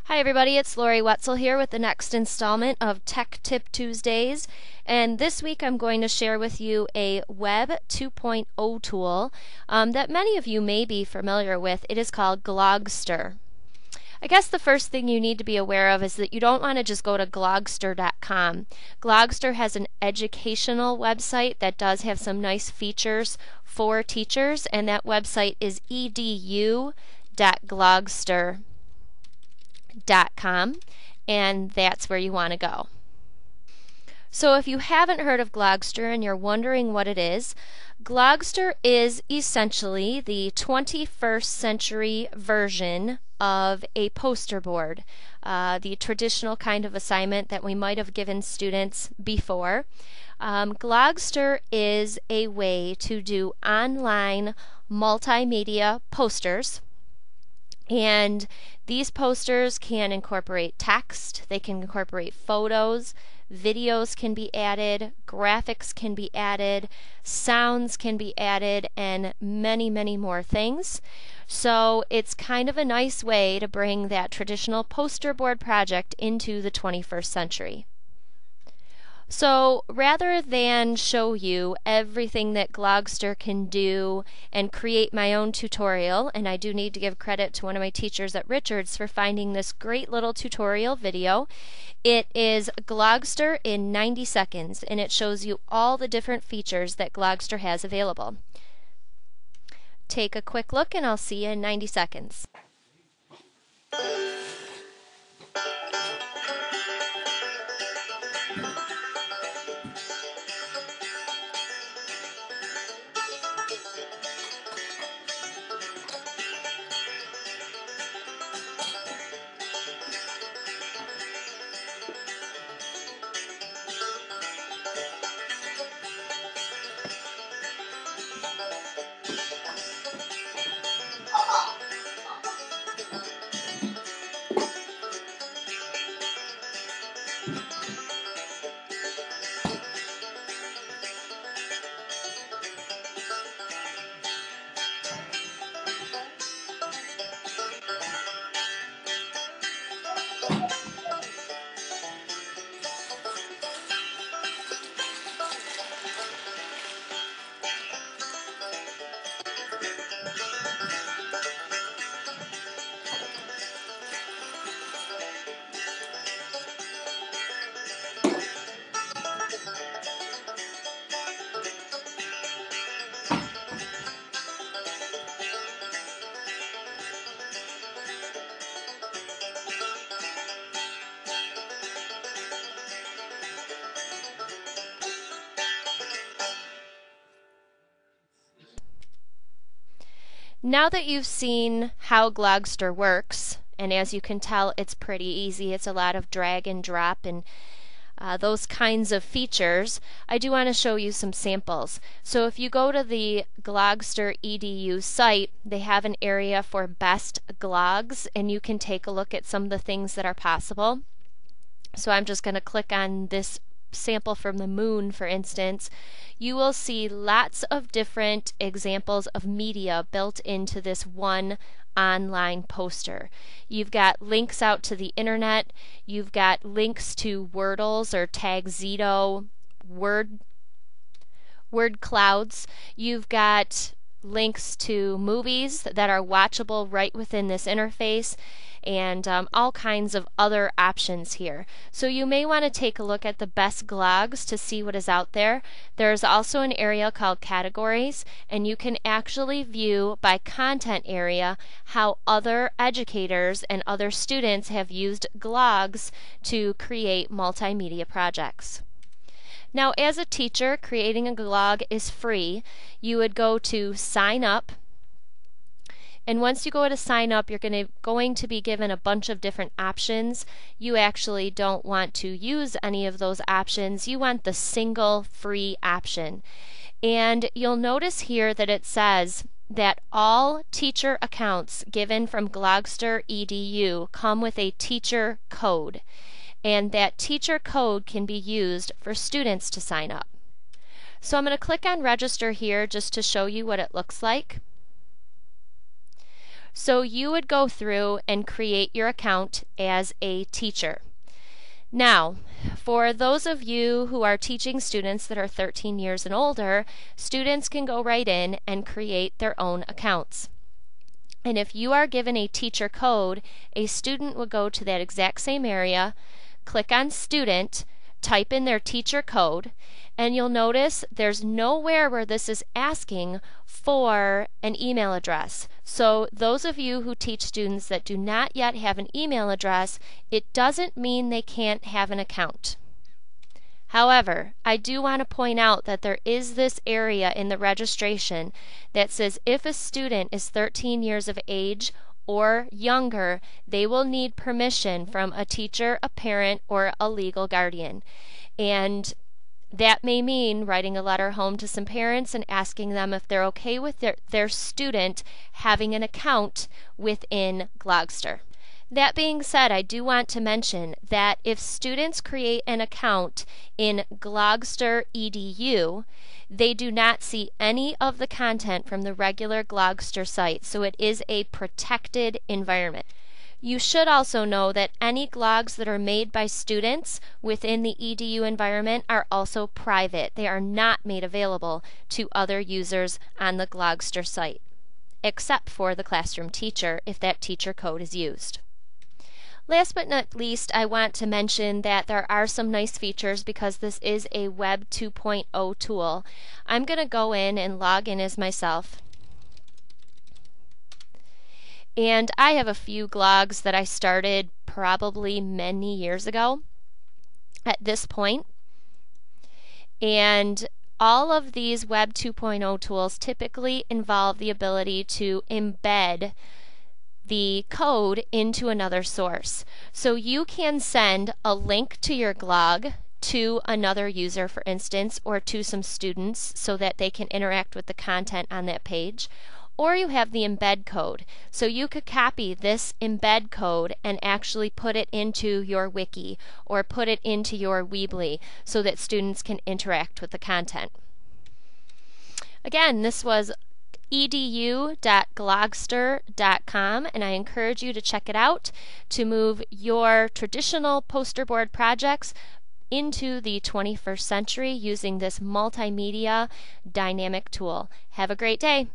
Hi everybody, it's Lori Wetzel here with the next installment of Tech Tip Tuesdays, and this week I'm going to share with you a Web 2.0 tool that many of you may be familiar with. It is called Glogster. I guess the first thing you need to be aware of is that you don't want to just go to glogster.com. Glogster has an educational website that does have some nice features for teachers, and that website is edu.glogster.com, and that's where you want to go. So if you haven't heard of Glogster and you're wondering what it is, Glogster is essentially the 21st century version of a poster board, the traditional kind of assignment that we might have given students before. Glogster is a way to do online multimedia posters. And these posters can incorporate text, they can incorporate photos, videos can be added, graphics can be added, sounds can be added, and many, many more things. So it's kind of a nice way to bring that traditional poster board project into the 21st century. So rather than show you everything that Glogster can do and create my own tutorial, and I do need to give credit to one of my teachers at Richards for finding this great little tutorial video. It is Glogster in 90 seconds, and it shows you all the different features that Glogster has available. Take a quick look and I'll see you in 90 seconds. Now that you've seen how Glogster works, and as you can tell it's pretty easy, it's a lot of drag and drop and those kinds of features, I do want to show you some samples. So if you go to the Glogster EDU site, they have an area for best glogs, and you can take a look at some of the things that are possible. So I'm just going to click on this sample from the moon, for instance. You will see lots of different examples of media built into this one online poster. You've got links out to the internet, you've got links to Wordles or Tagxedo word clouds, you've got links to movies that are watchable right within this interface, and all kinds of other options here. So you may want to take a look at the best glogs to see what is out there. There's also an area called categories, and you can actually view by content area how other educators and other students have used glogs to create multimedia projects. Now, as a teacher, creating a glog is free. You would go to sign up, and once you go to sign up, you're going to be given a bunch of different options. You actually don't want to use any of those options. You want the single free option. And you'll notice here that it says that all teacher accounts given from Glogster EDU come with a teacher code, and that teacher code can be used for students to sign up. So I'm going to click on register here just to show you what it looks like. So you would go through and create your account as a teacher. Now, for those of you who are teaching students that are 13 years and older, students can go right in and create their own accounts. And if you are given a teacher code, a student would go to that exact same area, click on Student, type in their teacher code, and you'll notice there's nowhere where this is asking for an email address. So those of you who teach students that do not yet have an email address, it doesn't mean they can't have an account. However, I do want to point out that there is this area in the registration that says if a student is 13 years of age or younger, they will need permission from a teacher, a parent, or a legal guardian. And that may mean writing a letter home to some parents and asking them if they're okay with their student having an account within Glogster. That being said, I do want to mention that if students create an account in Glogster EDU, they do not see any of the content from the regular Glogster site, so it is a protected environment. You should also know that any glogs that are made by students within the EDU environment are also private. They are not made available to other users on the Glogster site, except for the classroom teacher if that teacher code is used. Last but not least, I want to mention that there are some nice features because this is a Web 2.0 tool. I'm going to go in and log in as myself. And I have a few glogs that I started probably many years ago at this point. And all of these Web 2.0 tools typically involve the ability to embed the code into another source. So you can send a link to your glog to another user, for instance, or to some students so that they can interact with the content on that page. Or you have the embed code. So you could copy this embed code and actually put it into your wiki or put it into your Weebly so that students can interact with the content. Again, this was edu.glogster.com, and I encourage you to check it out to move your traditional poster board projects into the 21st century using this multimedia dynamic tool. Have a great day.